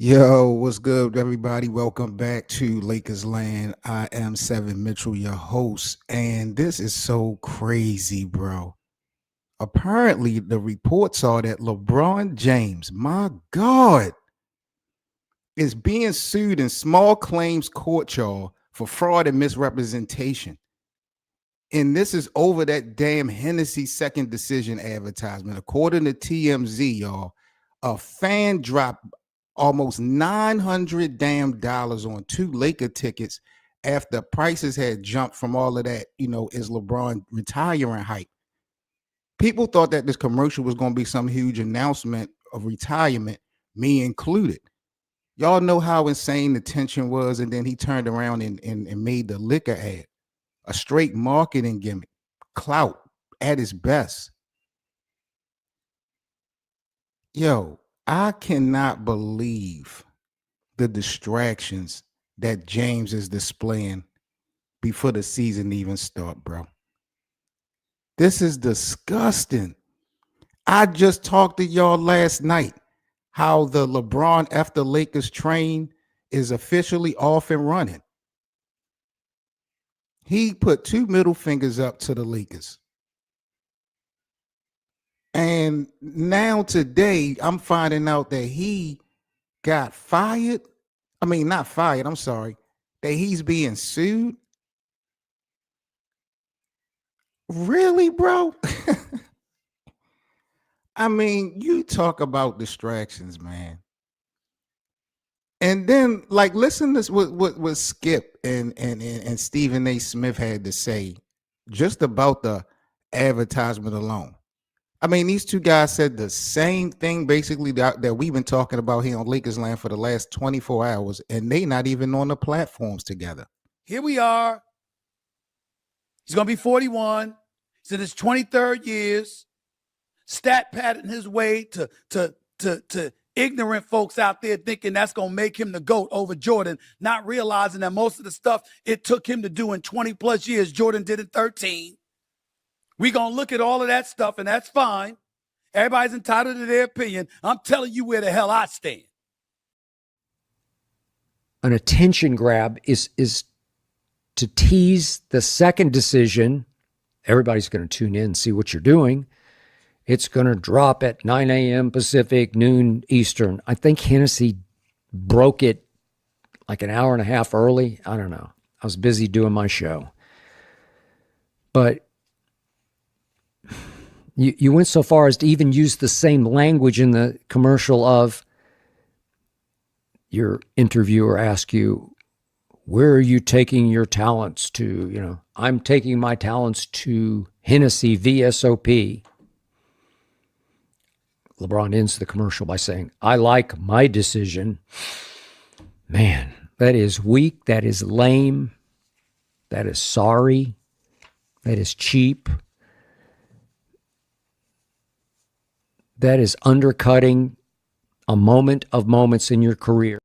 Yo, what's good, everybody? Welcome back to Lakers Land. I am Seven Mitchell, your host, and this is so crazy, bro. Apparently, the reports are that LeBron James, my God, is being sued in small claims court, y'all, for fraud and misrepresentation. And this is over that damn Hennessy second decision advertisement. According to TMZ, y'all, a fan dropped almost $900 damn dollars on two Laker tickets after prices had jumped from all of that, is LeBron retiring hype. People thought that this commercial was going to be some huge announcement of retirement, me included. Y'all know how insane the tension was, and then he turned around and made the liquor ad. A straight marketing gimmick, clout at its best. Yo, I cannot believe the distractions that James is displaying before the season even start, bro. This is disgusting. I just talked to y'all last night how the LeBron after Lakers train is officially off and running. He put two middle fingers up to the Lakers. And now today, I'm finding out that he got fired. I mean, not fired, I'm sorry. That he's being sued. Really, bro? I mean, you talk about distractions, man. And then, like, listen to what Skip and Stephen A. Smith had to say just about the advertisement alone. I mean, these two guys said the same thing basically that we've been talking about here on Lakers Land for the last 24 hours, and they not even on the platforms together. Here we are. He's going to be 41. He's in his 23rd years. Stat padding his way to ignorant folks out there thinking that's going to make him the GOAT over Jordan, not realizing that most of the stuff it took him to do in 20 plus years, Jordan did in 13. We're going to look at all of that stuff, and that's fine. Everybody's entitled to their opinion. I'm telling you where the hell I stand. An attention grab is to tease the second decision. Everybody's going to tune in and see what you're doing. It's going to drop at 9 a.m. Pacific, noon Eastern. I think Hennessy broke it like an hour and a half early. I don't know. I was busy doing my show. But you went so far as to even use the same language in the commercial of your interviewer ask you, where are you taking your talents to? I'm taking my talents to Hennessy VSOP. LeBron ends the commercial by saying, I like my decision. Man, that is weak. That is lame. That is sorry. That is cheap. That is undercutting a moment of moments in your career.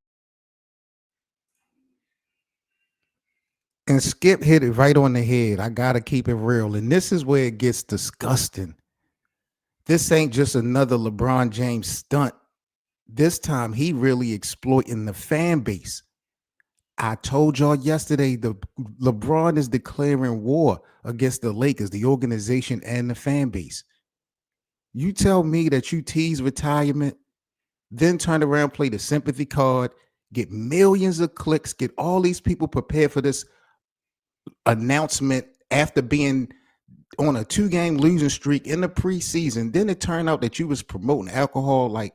And Skip hit it right on the head. I got to keep it real. And this is where it gets disgusting. This ain't just another LeBron James stunt. This time he really exploiting the fan base. I told y'all yesterday the LeBron is declaring war against the Lakers, the organization, and the fan base. You tell me that you tease retirement, then turn around, play the sympathy card, get millions of clicks, get all these people prepared for this announcement after being on a 2-game losing streak in the preseason. Then it turned out that you was promoting alcohol. Like,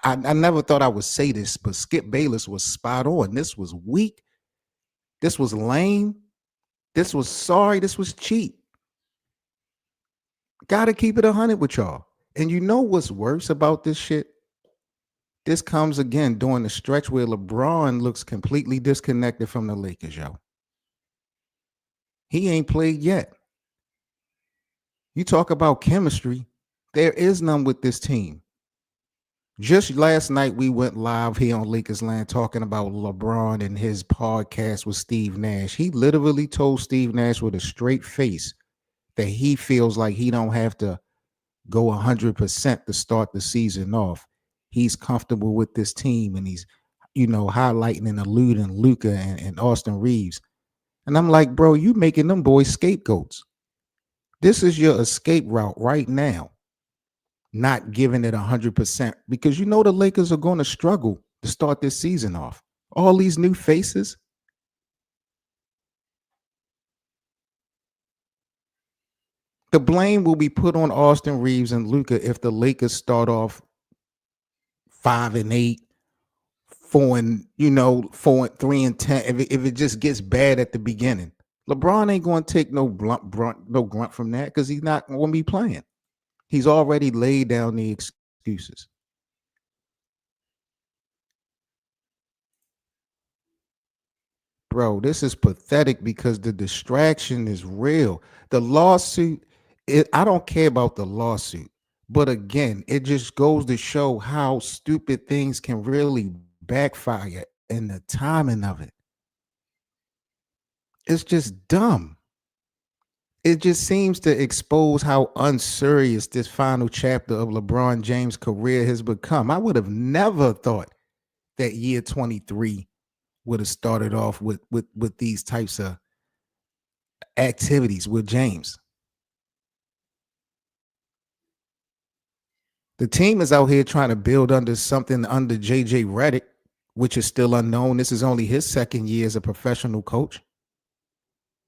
I never thought I would say this, but Skip Bayless was spot on. This was weak. This was lame. This was sorry. This was cheap. Got to keep it 100 with y'all. And you know what's worse about this shit? This comes again during the stretch where LeBron looks completely disconnected from the Lakers, yo. He ain't played yet. You talk about chemistry. There is none with this team. Just last night, we went live here on Lakers Land talking about LeBron and his podcast with Steve Nash. He literally told Steve Nash with a straight face that he feels like he don't have to go 100% to start the season off. He's comfortable with this team and he's highlighting and alluding Luka and Austin Reeves. And I'm like, bro, you making them boys scapegoats. This is your escape route right now. Not giving it 100% because the Lakers are going to struggle to start this season off. All these new faces. The blame will be put on Austin Reeves and Luka if the Lakers start off 5-8, 4-3-10. If it just gets bad at the beginning, LeBron ain't going to take no grunt from that because he's not going to be playing. He's already laid down the excuses. Bro, this is pathetic because the distraction is real. The lawsuit, I don't care about the lawsuit. But again, it just goes to show how stupid things can really backfire and the timing of it. It's just dumb. It just seems to expose how unserious this final chapter of LeBron James' career has become. I would have never thought that year 23 would have started off with these types of activities with James. The team is out here trying to build something under JJ Redick, which is still unknown. This is only his second year as a professional coach.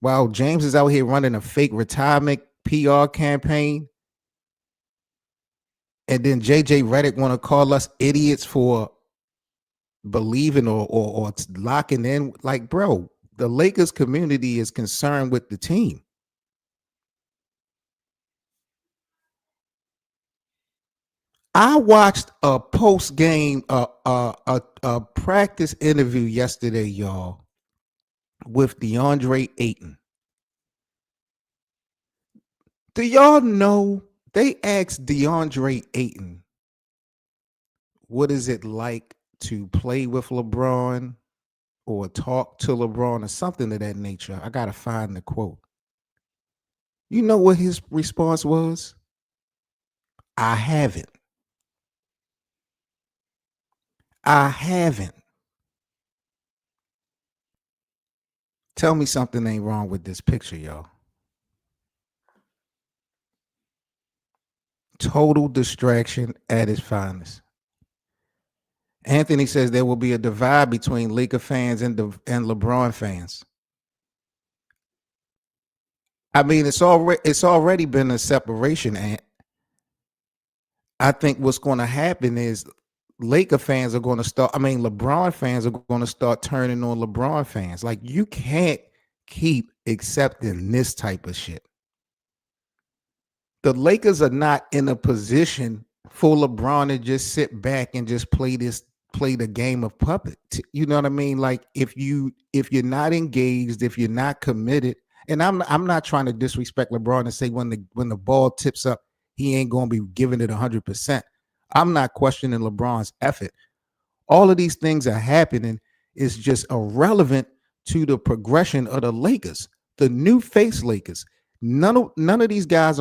While James is out here running a fake retirement PR campaign. And then JJ Redick want to call us idiots for believing or locking in. Like, bro, the Lakers community is concerned with the team. I watched a post game, a practice interview yesterday, y'all, with Deandre Ayton. Do y'all know they asked Deandre Ayton, what is it like to play with LeBron or talk to LeBron or something of that nature? I got to find the quote. You know what his response was? I haven't. I haven't. Tell me something ain't wrong with this picture, y'all. Total distraction at its finest. Anthony says there will be a divide between Laker fans and LeBron fans. I mean, it's already been a separation, and I think what's going to happen is Laker fans are going to start. I mean, LeBron fans are going to start turning on LeBron fans. Like, you can't keep accepting this type of shit. The Lakers are not in a position for LeBron to just sit back and just play the game of puppet. You know what I mean? Like, if you're not engaged, if you're not committed, and I'm not trying to disrespect LeBron and say when the ball tips up, he ain't going to be giving it 100%. I'm not questioning LeBron's effort. All of these things are happening. It's just irrelevant to the progression of the Lakers, the new face Lakers. None of these guys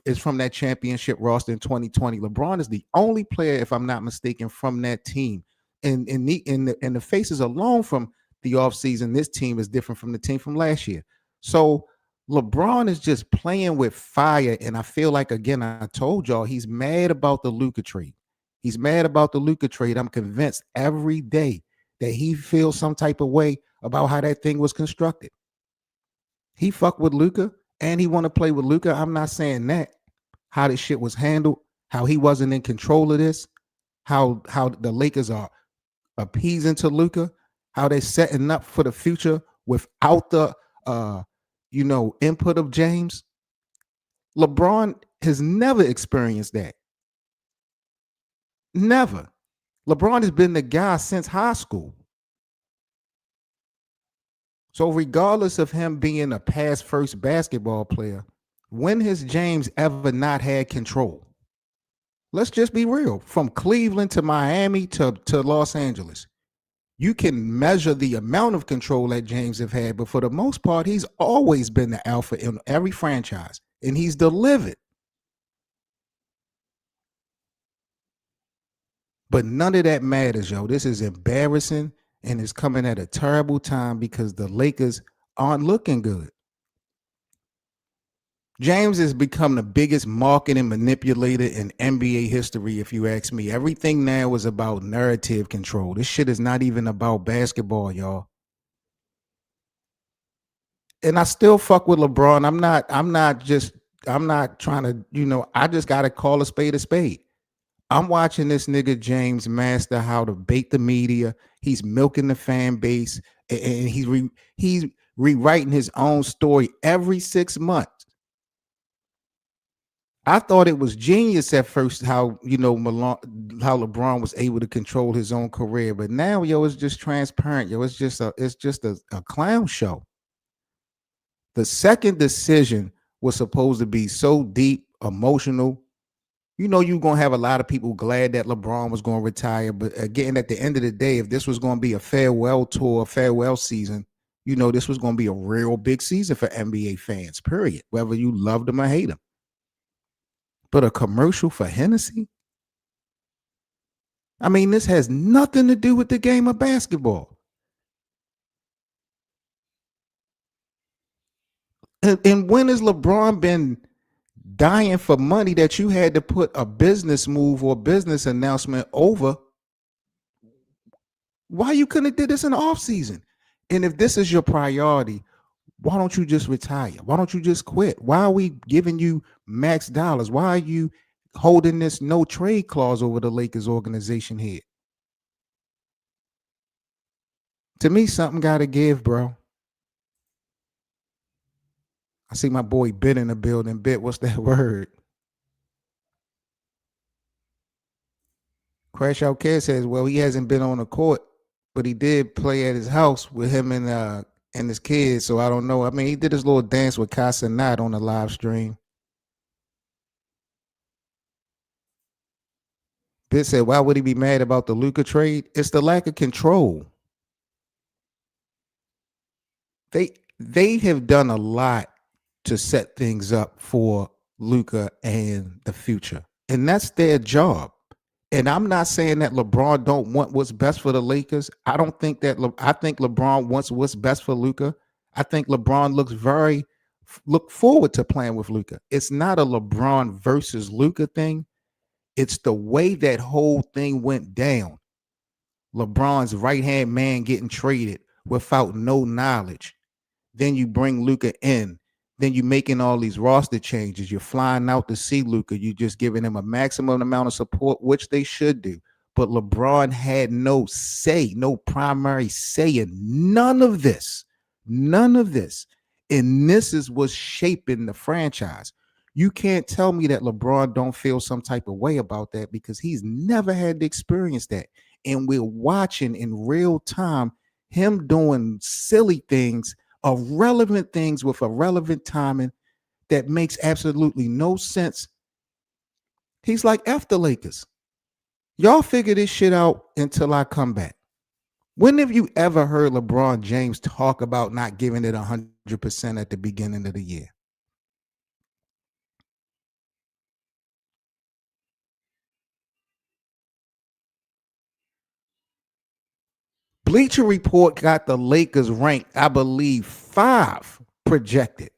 is from that championship roster in 2020. LeBron is the only player, if I'm not mistaken, from that team. And the faces alone from the offseason, this team is different from the team from last year. So LeBron is just playing with fire. And I feel like, again, I told y'all, he's mad about the Luka trade. He's mad about the Luka trade. I'm convinced every day that he feels some type of way about how that thing was constructed. He fucked with Luka and he want to play with Luka. I'm not saying that. How this shit was handled, how he wasn't in control of this, how the Lakers are appeasing to Luka, how they're setting up for the future without the input of James. LeBron has never experienced that. Never. LeBron has been the guy since high school. So regardless of him being a pass first basketball player, when has James ever not had control? Let's just be real. From Cleveland to Miami to Los Angeles, you can measure the amount of control that James have had, but for the most part, he's always been the alpha in every franchise, and he's delivered. But none of that matters, yo. This is embarrassing and it's coming at a terrible time because the Lakers aren't looking good. James has become the biggest marketing manipulator in NBA history, if you ask me. Everything now is about narrative control. This shit is not even about basketball, y'all. And I still fuck with LeBron. I'm not trying to, I just gotta call a spade a spade. I'm watching this nigga James master how to bait the media. He's milking the fan base, and he's rewriting his own story every 6 months. I thought it was genius at first how how LeBron was able to control his own career, but now it's just transparent. It's just a clown show. The second decision was supposed to be so deep, emotional. You're going to have a lot of people glad that LeBron was going to retire. But again, at the end of the day, if this was going to be a farewell tour, farewell season, this was going to be a real big season for NBA fans, period. Whether you loved them or hate them. But a commercial for Hennessy? I mean, this has nothing to do with the game of basketball. And when has LeBron been dying for money that you had to put a business move or business announcement over? Why you couldn't have did this in the offseason? And if this is your priority, why don't you just retire? Why don't you just quit? Why are we giving you max dollars? Why are you holding this no trade clause over the Lakers organization here? To me, something got to give, bro. I see my boy Bit in the building. Bit, what's that word? Crash Out Kid says, well, he hasn't been on the court, but he did play at his house with him and his kids. So I don't know. I mean, he did his little dance with Casanat on the live stream. Bit said, why would he be mad about the Luka trade? It's the lack of control. They have done a lot to set things up for Luka and the future. And that's their job. And I'm not saying that LeBron don't want what's best for the Lakers. I don't think that. I think LeBron wants what's best for Luka. I think LeBron look forward to playing with Luka. It's not a LeBron versus Luka thing. It's the way that whole thing went down. LeBron's right-hand man getting traded without no knowledge. Then you bring Luka in. Then you're making all these roster changes. You're flying out to see Luka. You're just giving him a maximum amount of support, which they should do. But LeBron had no say, no primary say in none of this. None of this. And this is what's shaping the franchise. You can't tell me that LeBron don't feel some type of way about that because he's never had to experience that. And we're watching in real time him doing silly things, irrelevant things with irrelevant timing that makes absolutely no sense. He's like, F the Lakers. Y'all figure this shit out until I come back. When have you ever heard LeBron James talk about not giving it 100% at the beginning of the year? Bleacher Report got the Lakers ranked, I believe, 5 projected.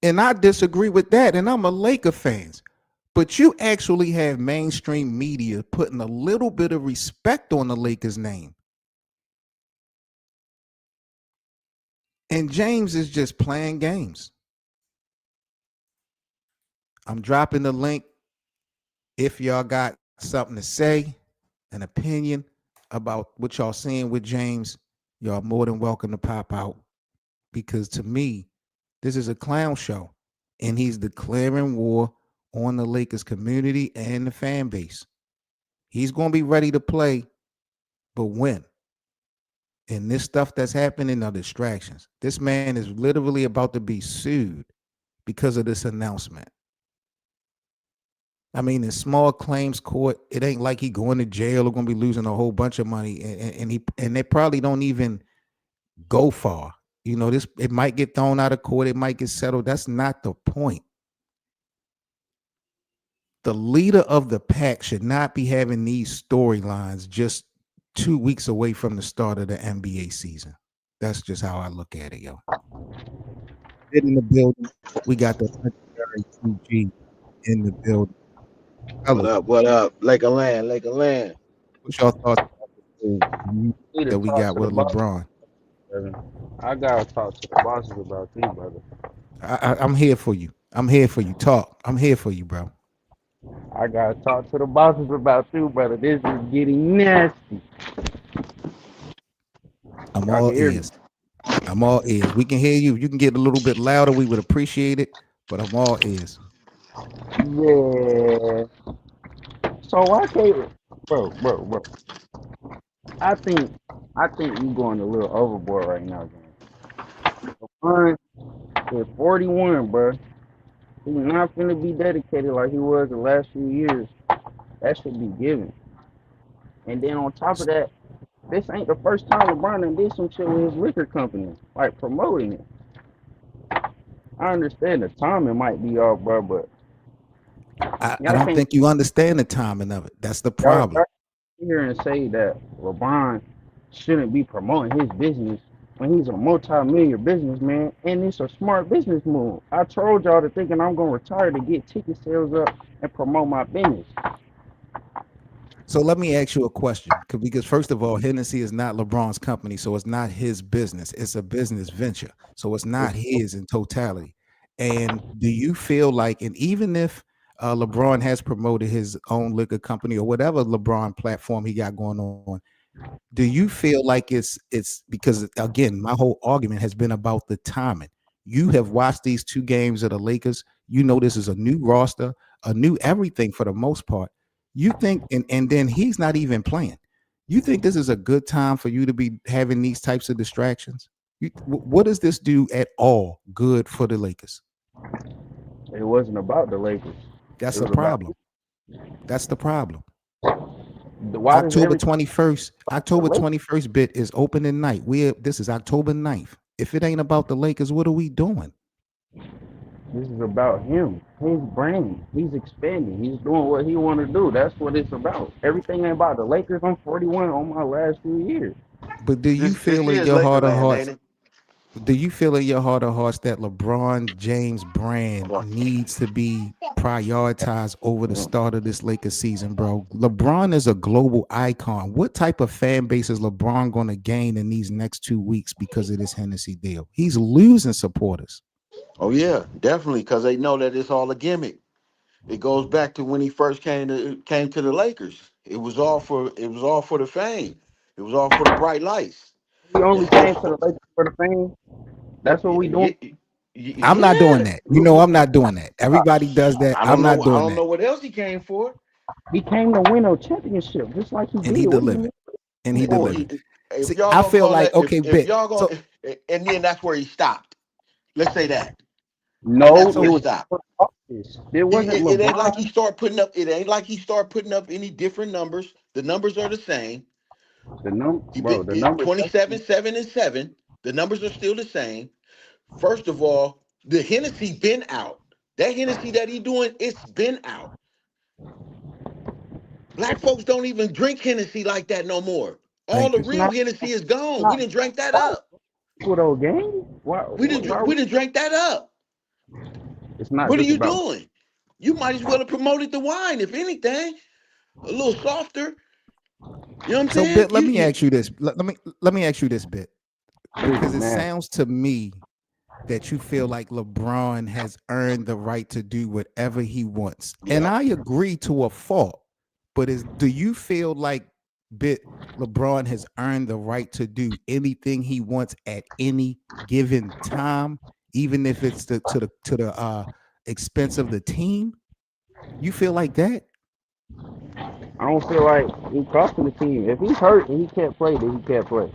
And I disagree with that. And I'm a Laker fan. But you actually have mainstream media putting a little bit of respect on the Lakers' name. And James is just playing games. I'm dropping the link. If y'all got something to say, an opinion about what y'all seeing with James, y'all more than welcome to pop out. Because to me, this is a clown show. And he's declaring war on the Lakers community and the fan base. He's going to be ready to play, but when? And this stuff that's happening are distractions. This man is literally about to be sued because of this announcement. I mean, in small claims court, it ain't like he going to jail or going to be losing a whole bunch of money, and they probably don't even go far. It might get thrown out of court, it might get settled. That's not the point. The leader of the pack should not be having these storylines just 2 weeks away from the start of the NBA season. That's just how I look at it, yo. In the building, we got the legendary 2G in the building. What Fellas, up? What up? Lake of Land, Lake of Land. what's your thoughts about this whole Need to that we talk got to the with boss, LeBron? brother. I gotta talk to the bosses about you, brother. I'm here for you. I'm here for you. Talk. I'm here for you, bro. I gotta talk to the bosses about you, brother. This is getting nasty. I'm Y'all all can hear me. ears. I'm all ears. We can hear you. If you can get a little bit louder, we would appreciate it. But I'm all ears. Yeah. So I can't, bro. I think, I think you going a little overboard right now, man. LeBron is 41, bro. He's not finna be dedicated like he was the last few years. That should be given. And then on top of that, this ain't the first time LeBron done did some shit with his liquor company, like promoting it. I understand the timing might be off, bro, but I y'all don't can't think you understand the timing of it. That's the y'all problem. sit here and say that LeBron shouldn't be promoting his business when he's a multi-million businessman, and it's a smart business move. I told y'all to thinking I'm gonna retire to get ticket sales up and promote my business. So let me ask you a question. Because first of all, Hennessy is not LeBron's company, so it's not his business. It's a business venture. So it's not his in totality. And do you feel like, and even if LeBron has promoted his own liquor company or whatever LeBron platform he got going on, do you feel like it's because again, my whole argument has been about the timing. You have watched these two games of the Lakers. You know this is a new roster, a new everything for the most part. You think, and then he's not even playing. You think this is a good time for you to be having these types of distractions? What does this do at all good for the Lakers? It wasn't about the Lakers. That's It the was about problem. That's the problem. why does October everything 21st, the October Lakers? 21st bit is opening night. This is October 9th. If it ain't about the Lakers, what are we doing? This is about him, his brand. He's expanding. He's doing what he want to do. That's what it's about. Everything ain't about the Lakers. I'm 41 on my last few years. But do you This feel in is your Lake of heart of Land, hearts, ain't it? do you feel in your heart of hearts that LeBron James brand needs to be prioritized over the start of this Lakers season, bro? LeBron is a global icon. What type of fan base is LeBron going to gain in these next 2 weeks because of this Hennessy deal? He's losing supporters. Oh yeah, definitely, because they know that it's all a gimmick. It goes back to when he first came to the Lakers. It was all for the fame. It was all for the bright lights. We It's only came to all the Lakers for the fame. That's what we doing. I'm not doing yeah. that. You know, I'm not doing that. Everybody does that. I I'm don't not know. I doing don't that. know what else he came for. He came to win a championship, just like he And did. he What do you delivered. mean? And he Or delivered. if See, y'all I gonna feel call like, that, okay, if bit. y'all So gonna, and then that's where he stopped. Let's say that, and No, that's it where he was stopped. office. It wasn't It ain't like LeBron. he start putting up. It ain't like he start putting up any different numbers. The numbers are the same. He been The numbers. 27, 7, and 7. The numbers are still the same. First of all, the Hennessy been out. That Hennessy that he doing, it's been out. Black folks don't even drink Hennessy like that no more. All thank the you. It's real not. Hennessy is It's gone. We not didn't drink that about up. Widow game. Why? We Why didn't we? we didn't drink that up. It's not What are just you about. doing? You might as well have promoted the wine, if anything, a little softer. You know what I'm So, saying? bit. Let me ask you this. Let me ask you this, bit, This because is it nasty. sounds to me that you feel like LeBron has earned the right to do whatever he wants, and Yeah. I agree to a fault. But do you feel like bit LeBron has earned the right to do anything he wants at any given time, even if it's to the expense of the team? You feel like that? I don't feel like he costing the team. If he's hurt and he can't play, then he can't play.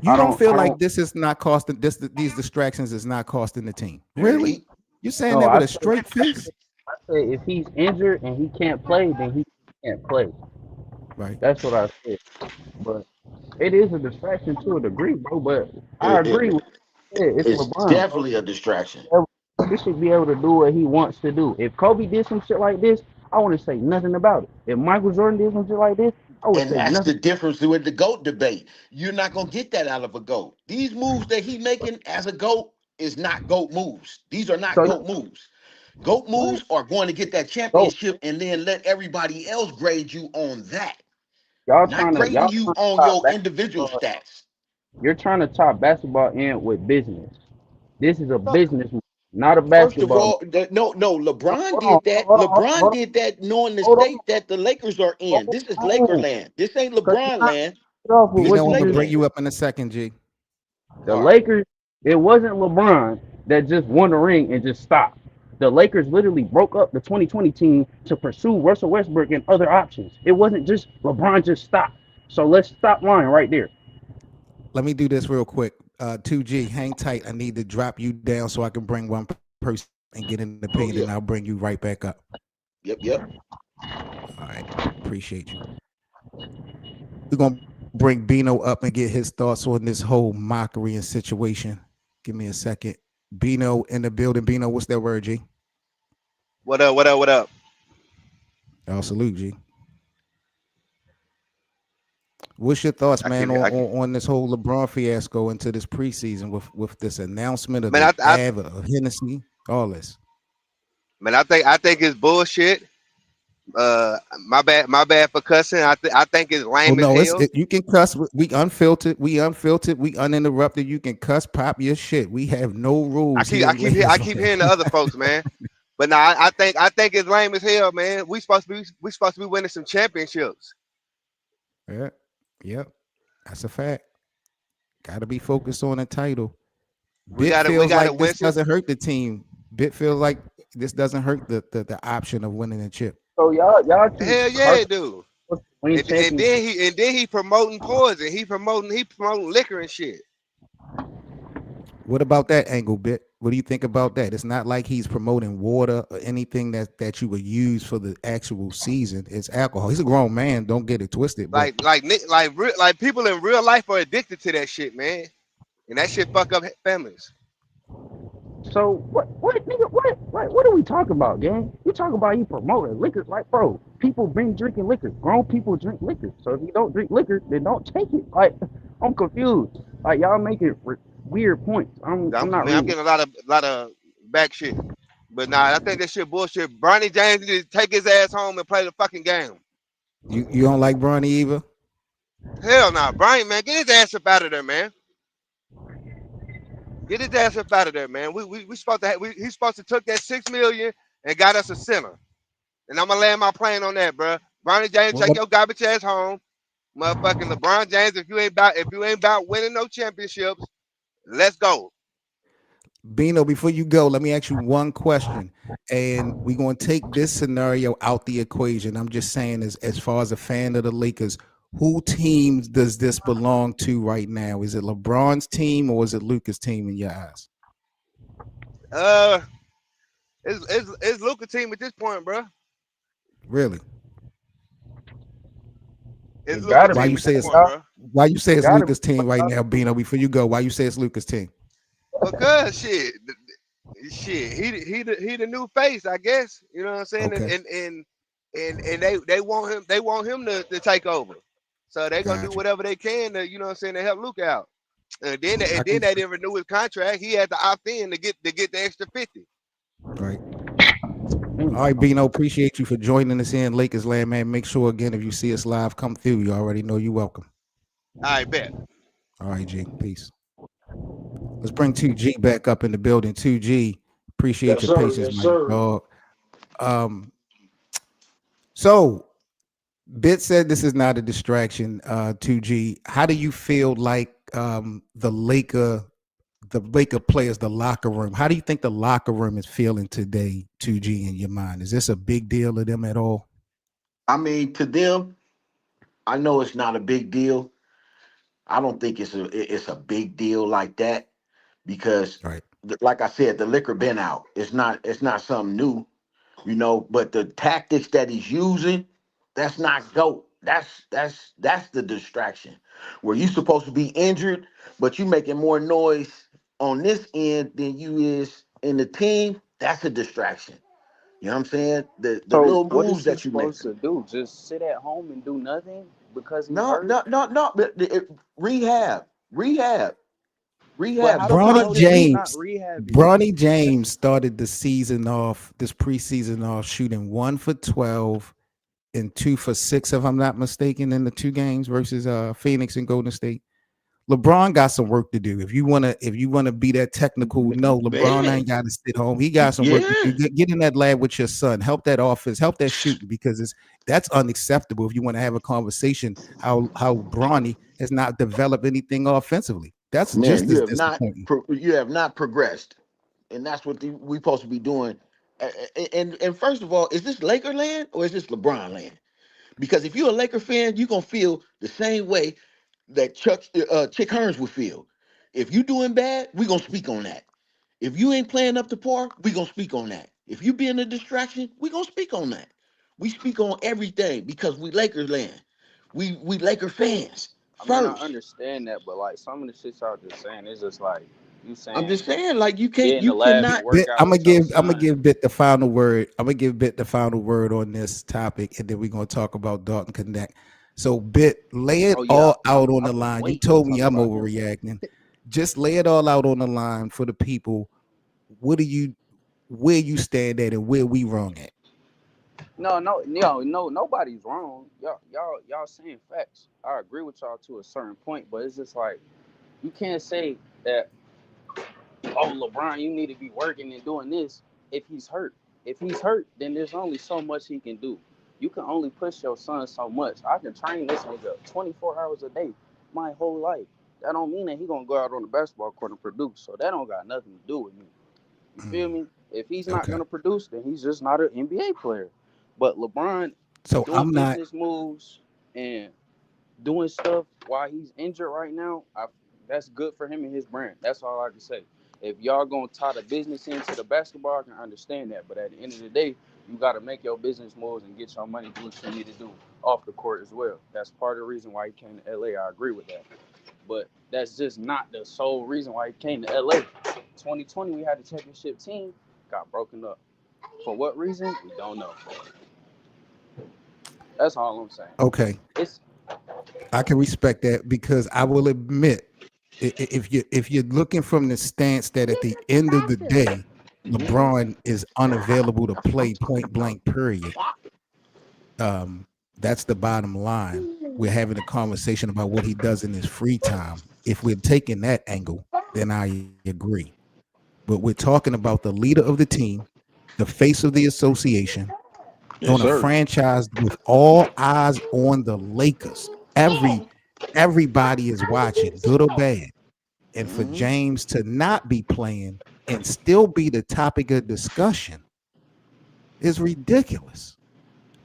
You don't feel I like don't. this is not costing these distractions is not costing the team? Yeah, Really? You saying No, that with a straight face? I say if he's injured and he can't play, then he can't play. Right. That's what I said. But it is a distraction to a degree, bro. But I agree it, with it. It's it's LeBron, bro. definitely a distraction. He should be able to do what he wants to do. If Kobe did some shit like this, I wouldn't say nothing about it. If Michael Jordan did something like this, I would And say that's nothing. the difference with the GOAT debate. You're not gonna get that out of a GOAT. These moves that he making as a GOAT is not GOAT moves. These are not So GOAT moves. GOAT what? moves are going to get that Go. championship and then let everybody else grade you on that, not Y'all grading you trying to on top your individual basketball. stats. You're trying to top basketball in with business. This is a No, business move, not a first of basketball move. all, no. LeBron Hold on, did that. hold on, LeBron hold did that, knowing the on, state that the Lakers are in. hold This is on, hold Laker on. land. This ain't Because you're LeBron not land. it off with This what is Bino, you I'm gonna Laker just bring land. you up in a second, G. the All right. Lakers. It wasn't LeBron that just won the ring and just stopped. The Lakers literally broke up the 2020 team to pursue Russell Westbrook and other options. It wasn't just LeBron just stopped. So let's stop lying right there. Let me do this real quick. 2G, hang tight. I need to drop you down so I can bring one person and get an opinion, Oh and I'll yeah. bring you right back up. Yep. All right. Appreciate you. We're gonna bring Bino up and get his thoughts on this whole mockery and situation. Give me a second. Bino in the building. Bino, what's that word, G? What up? What up? What up? I'll salute, G. What's your thoughts, I man, can. I can. on this whole LeBron fiasco into this preseason with this announcement of Man, the I Av of Hennessy, all this? man, I think it's bullshit. My bad for cussing. I think it's Oh lame as no, hell. you can cuss. We unfiltered. We unfiltered. We uninterrupted. You can cuss, pop your shit. We have no I rules keep here I in keep hear- I Lakers keep land. hearing the other folks, man. But now I think it's lame as hell, man. We supposed to be winning some championships. Yeah, yep, that's a fact. Got to be focused on a title. We Bit gotta we feels gotta like this win some. doesn't hurt the team. Bit feels like this doesn't hurt the option of winning a chip. So y'all keep Hell yeah, harping dude. on win And championship. then he promoting poison. He promoting liquor and shit. What about that angle, Bit? What do you think about that? It's not like he's promoting water or anything that you would use for the actual season. It's alcohol. He's a grown man. Don't get it twisted. But Like people in real life are addicted to that shit, man. And that shit fuck up families. So what nigga what are we talking about, gang? We talking about he promoting liquor, like bro. People been drinking liquor. Grown people drink liquor. So if you don't drink liquor, then don't take it. Like I'm confused. Like y'all making weird points. I'm not I'm reading. getting a lot of back shit. But nah, I think that shit bullshit. Bronny James need to take his ass home and play the fucking game. you don't like Bronny either? Hell nah, Bronny, man, get his ass up out of there, man. Get his ass up out of there, man. We supposed to he's supposed to took that 6 million and got us a center. And I'm gonna land my plane on that, bro. Bronny James, Well, take your garbage ass home. Motherfucking LeBron James, if you ain't about winning no championships, let's go. Bino, before you go, let me ask you one question. And we're going to take this scenario out the equation. I'm just saying, as far as a fan of the Lakers, who teams does this belong to right now? Is it LeBron's team or is it Luka's team in your eyes? Uh, it's Luka team at this point, bro. Really? It's It Luka gotta Why be. team you at say this it's point, bro. It gotta be. Luka's team right now, Bino? Before you go, why you say it's Luka's team? Because shit, he the new face, I guess. You know what I'm saying? Okay, And they want him to take over. So they gonna do got you. whatever they can to, you know what I'm saying, to help Luke out. And then I and can then they didn't renew his contract. He had to opt in to get the extra 50. right. All Mm. right, Bino, appreciate you for joining us in Lakers land, man. Make sure again if you see us live, come through. You already know you're welcome. I bet. All right, G. Peace. Let's bring 2G back up in the building. 2G, appreciate Yes, your sir. patience, Yes, my sir. dog. Um, so Bit said this is not a distraction. 2G, how do you feel like the Laker players, the locker room? How do you think the locker room is feeling today? 2G in your mind, is this a big deal to them at all? I mean, to them, I know it's not a big deal. I don't think it's a big deal like that because, Right. like I said, the liquor been out. It's not something new, But the tactics that he's using, that's not GOAT. That's the distraction. Where you supposed to be injured, but you making more noise on this end than you is in the team. That's a distraction. You know what I'm saying? The So little what moves is he that you make. supposed to do? Just sit at home and do nothing because he's No, hurt? no, no, no. But rehab, rehab, But rehab. how do we Bronny know Sometimes that you he's need. not James, rehabbing? Bronny James started the season off, this preseason off, shooting 1 for 12 and 2 for 6, if I'm not mistaken, in the 2 games versus Phoenix and Golden State. LeBron got some work to do. If you wanna be that technical, no, LeBron Man, ain't got to sit home. He got some work to do. yeah, Get in that lab with your son. Help that offense. Help that shooting because that's unacceptable. If you want to have a conversation, how Bronny has not developed anything offensively. That's man, just as disappointing. you have not progressed, and that's what we supposed to be doing. And first of all, is this Laker land or is this LeBron land? Because if you're a Laker fan, you're gonna feel the same way that Chick Hearns would feel. If you doing bad, we gonna speak on that. If you ain't playing up to par, we gonna speak on that. If you being a distraction, we gonna speak on that. We speak on everything because we Lakers land. We Laker fans I mean, I first. understand that, but like some of the shit y'all just saying is just like you I'm saying just saying, like get in the you lab and cannot. work out I'm gonna with your give I'm gonna son. give Bit the final word. I'm gonna give Bit the final word on this topic, and then we're gonna talk about Dalton Connect. So, Bit, lay it Oh yeah, all out on the I've been line. You waiting to told me talk I'm about him. overreacting. Just lay it all out on the line for the people. What do you, where you stand at, and where we wrong at? No, nobody's wrong. Y'all saying facts. I agree with y'all to a certain point, but it's just like you can't say that, oh LeBron, you need to be working and doing this if he's hurt. If he's hurt, then there's only so much he can do. You can only push your son so much. I can train this nigga 24 hours a day my whole life. That don't mean that he gonna go out on the basketball court and produce. So that don't got nothing to do with me. You feel Mm, me? If he's not okay. gonna produce, then he's just not an NBA player. But LeBron So doing I'm not. business moves and doing stuff while he's injured right now, that's good for him and his brand. That's all I can say. If y'all gonna tie the business into the basketball, I can understand that. But at the end of the day, you got to make your business moves and get your money, do what you need to do off the court as well. That's part of the reason why he came to LA. I agree with that. But that's just not the sole reason why he came to LA. 2020, we had the championship team, got broken up. For what reason? We don't know. That's all I'm saying. Okay. It's I can respect that because I will admit, if you're looking from the stance that at the end of the day, LeBron is unavailable to play point blank. Period. That's the bottom line. We're having a conversation about what he does in his free time. If we're taking that angle, then I agree. But we're talking about the leader of the team, the face of the association, Yes, on a sir. franchise with all eyes on the Lakers. Everybody is watching, good or bad. And for Hmm. James to not be playing and still be the topic of discussion is ridiculous.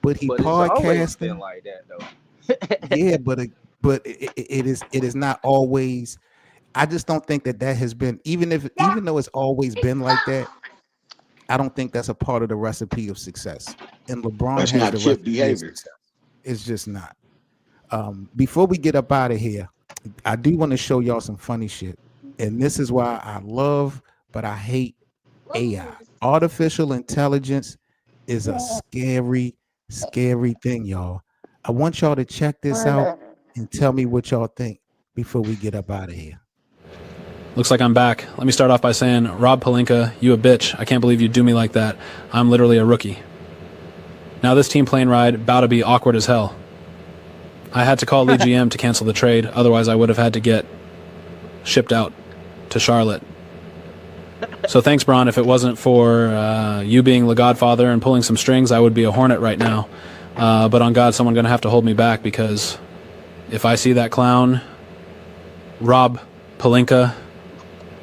But he but it's always been podcasting, like that though. yeah, but it is not always. I just don't think that has been, even though it's always been like that. I don't think that's a part of the recipe of success. And LeBron That's has not the chip recipe of behavior. success. It's just not. Before we get up out of here, I do want to show y'all some funny shit. And this is why I love, but I hate AI. Artificial intelligence is a scary, scary thing, y'all. I want y'all to check this out and tell me what y'all think before we get up out of here. Looks like I'm back. Let me start off by saying, Rob Pelinka, you a bitch. I can't believe you do me like that. I'm literally a rookie. Now this team plane ride about to be awkward as hell. I had to call Lee GM to cancel the trade. Otherwise, I would have had to get shipped out to Charlotte. So thanks, Bron. If it wasn't for you being the godfather and pulling some strings, I would be a Hornet right now. But on God, someone's going to have to hold me back because if I see that clown, Rob Pelinka,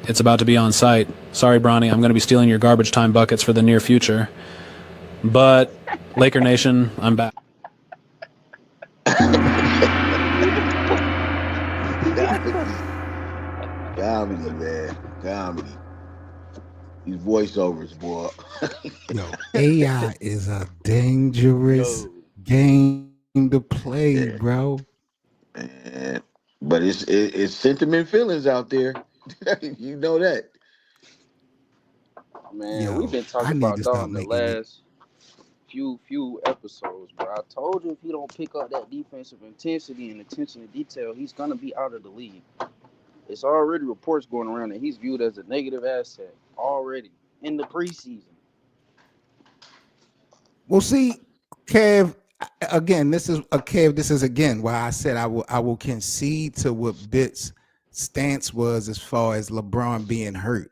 it's about to be on site. Sorry, Bronny, I'm going to be stealing your garbage time buckets for the near future. But, Laker Nation, I'm back. Comedy, man. Comedy. These voiceovers, boy. Yo, AI is a dangerous Yo, game to play, Yeah, bro. man. But it's sentiment feelings out there. You know that. man, we've Yo, been I talking need about to stop Dalton the making it. last. few episodes, bro. I told you if he don't pick up that defensive intensity and attention to detail, he's gonna be out of the league. It's already reports going around that he's viewed as a negative asset already in the preseason. Well, see, Kev, again, this is a Kev. This is again why I said I will concede to what Bit's stance was as far as LeBron being hurt.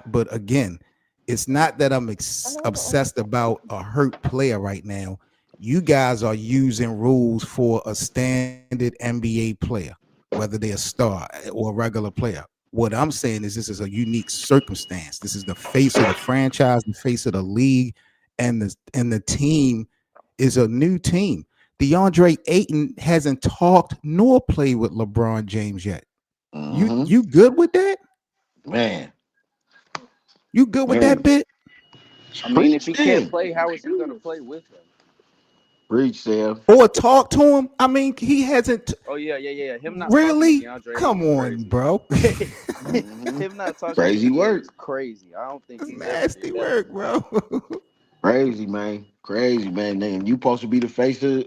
But again, it's not that I'm obsessed about a hurt player right now. You guys are using rules for a standard NBA player, whether they're a star or a regular player. What I'm saying is this is a unique circumstance. This is the face of the franchise, the face of the league, and the team is a new team. DeAndre Ayton hasn't talked nor played with LeBron James yet. You good with that? Man, You good with that bit? I mean, if he can't play, how is he gonna play with him? Preach, Seth. Or talk to him? I mean, he hasn't. Oh yeah. Him not really. Talking to DeAndre Come on, bro. Him not talking. Crazy work. Crazy. I don't think he's nasty work, bro. Crazy, man. Crazy, man. You supposed to be the face of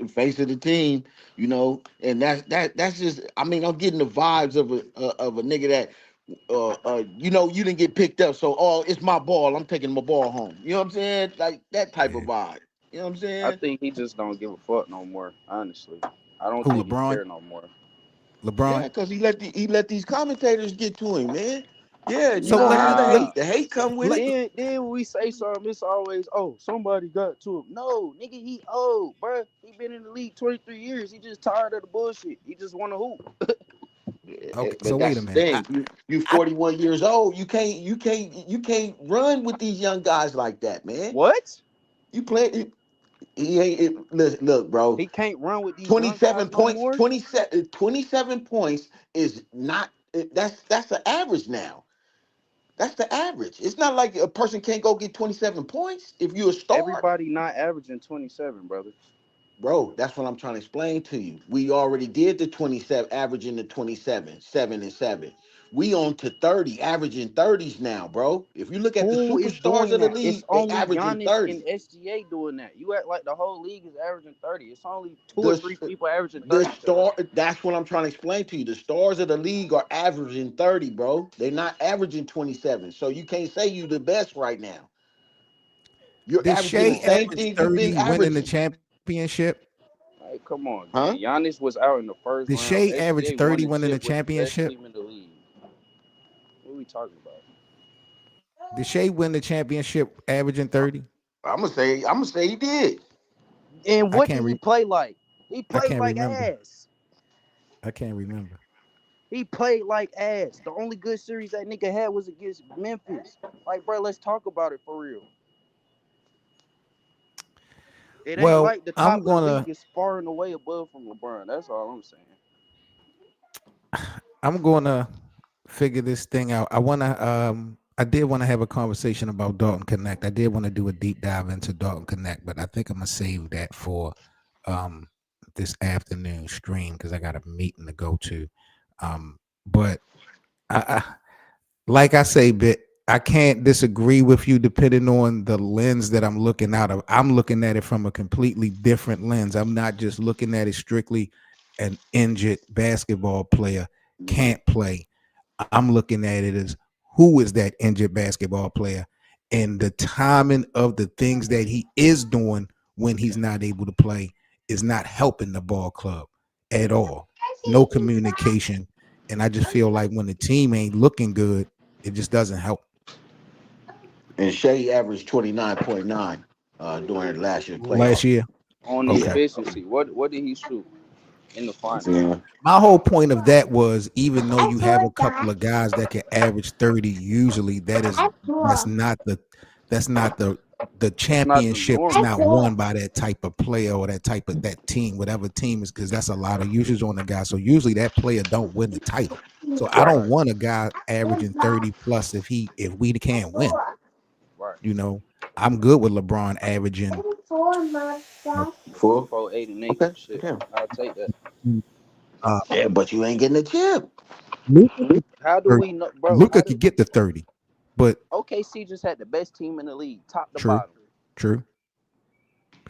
the team, you know, and that's just. I mean, I'm getting the vibes of a nigga that, you know, you didn't get picked up, so it's my ball. I'm taking my ball home. You know what I'm saying? Like that type of vibe. You know what I'm saying? I think he just don't give a fuck no more. Honestly, I don't Who, think LeBron? he care no more. LeBron? Yeah, because he let these commentators get to him, man. Yeah, you So gonna let have me- the let- hate. The hate come with it. Then when we say something, it's always, oh, somebody got to him. No, nigga, he old, bro. He been in the league 23 years. He just tired of the bullshit. He just want to hoop. Okay, But so wait a that's the minute. thing. You 41 years old. You can't run with these young guys like that, man. What? You play. He ain't. Look, bro. He can't run with these 27 young guys points. no more? 27 points is not. That's the average now. That's the average. It's not like a person can't go get 27 points if you're a star. Everybody not averaging 27, brother. Bro, that's what I'm trying to explain to you. We already did the 27, averaging the 27, 7 and 7. We on to 30, averaging 30s now, bro. If you look at the Who is superstars doing of the that? league, It's they only averaging Giannis 30. and SGA doing that. You act like the whole league is averaging 30. It's only two or The, three people averaging the 30. star, that's what I'm trying to explain to you. The stars of the league are averaging 30, bro. They're not averaging 27. So you can't say you the best right now. You're Did averaging the Shea same average thing you've been 30 winning the averaging. championship? Like, come on, Huh? man. Giannis was out in the first Did round. Shea average SGA 30 won the winning the chip with the best championship? team in the league. What are we talking about? Did Shea win the championship averaging 30? I'm gonna say he did. And I what can't did he re- play like? He I played can't like remember. ass. I can't remember. He played like ass. The only good series that nigga had was against Memphis. Like, bro, let's talk about it for real. It ain't Well, like the top I'm of the gonna league is far and away above from LeBron. That's all I'm saying. figure this thing out. I did want to have a conversation about Dalton Connect. I did want to do a deep dive into Dalton Connect, but I think I'm gonna save that for this afternoon stream because I got a meeting to go to. But I like I say, Bit, I can't disagree with you depending on the lens that I'm looking out of. I'm looking at it from a completely different lens. I'm not just looking at it strictly an injured basketball player can't play. I'm looking at it as who is that injured basketball player and the timing of the things that he is doing when he's not able to play is not helping the ball club at all. No communication. And I just feel like when the team ain't looking good, it just doesn't help. And Shea averaged 29.9 during last year's Last playoffs. year. On Okay. efficiency, what did he shoot in the finals? Yeah. My whole point of that was even though you have a couple of guys that can average 30 usually, that's not the It's not the championship is norm. not won by that type of player or that team, whatever team is, because that's a lot of usage on the guy. So usually that player don't win the title. So I don't want a guy averaging 30 plus if we can't win. Right. You know, I'm good with LeBron averaging 4, 8, and 8. Okay. Shit. Okay. I'll take that. Yeah, but you ain't getting a chip. How do we know, bro? Luka could get to 30, but OKC just had the best team in the league, top to true. bottom. True.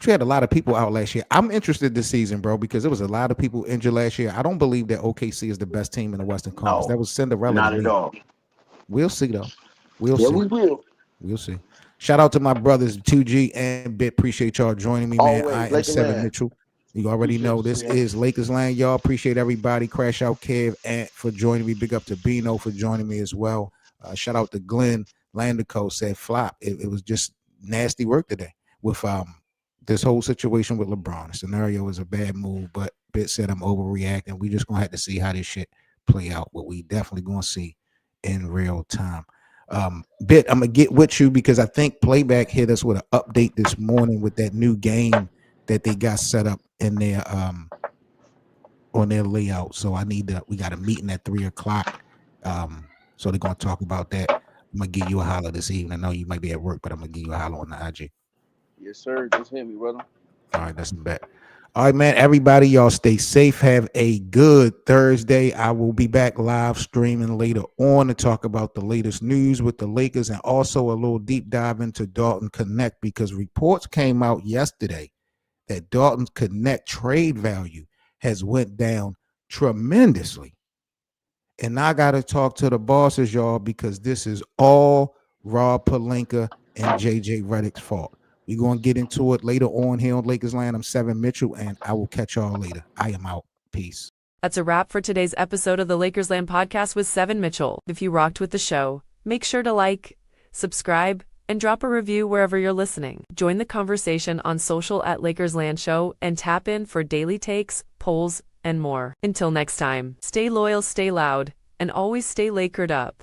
But you had a lot of people out last year. I'm interested this season, bro, because there was a lot of people injured last year. I don't believe that OKC is the best team in the Western Conference. That No, was Cinderella not to at me. all. We'll see, though. We'll Yeah, see. we will. We'll see. Shout out to my brothers 2G and Bit. Appreciate y'all joining me, man. Always, I am Lakers Seven land. Mitchell. You already Appreciate know you, this CF. is Lakers Land, y'all. Appreciate everybody. Crash Out Kev and for joining me. Big up to Bino for joining me as well. Shout out to Glenn Landico said flop. It was just nasty work today with this whole situation with LeBron. The scenario is a bad move, but Bit said I'm overreacting. We just gonna have to see how this shit play out. What we definitely gonna see in real time. Bit, I'm gonna get with you because I think Playback hit us with an update this morning with that new game that they got set up in their on their layout. So we got a meeting at 3:00. So they're gonna talk about that. I'm gonna give you a holler this evening. I know you might be at work, but I'm gonna give you a holler on the IG. Yes, sir. Just hit me, brother. All right, that's a bet. All right, man. Everybody, y'all stay safe. Have a good Thursday. I will be back live streaming later on to talk about the latest news with the Lakers and also a little deep dive into Dalton Connect because reports came out yesterday that Dalton Connect trade value has went down tremendously. And I got to talk to the bosses, y'all, because this is all Rob Pelinka and JJ Redick's fault. We're going to get into it later on here on Lakers Land. I'm Seven Mitchell, and I will catch y'all later. I am out. Peace. That's a wrap for today's episode of the Lakers Land podcast with Seven Mitchell. If you rocked with the show, make sure to like, subscribe, and drop a review wherever you're listening. Join the conversation on social at Lakers Land Show and tap in for daily takes, polls, and more. Until next time, stay loyal, stay loud, and always stay Lakered up.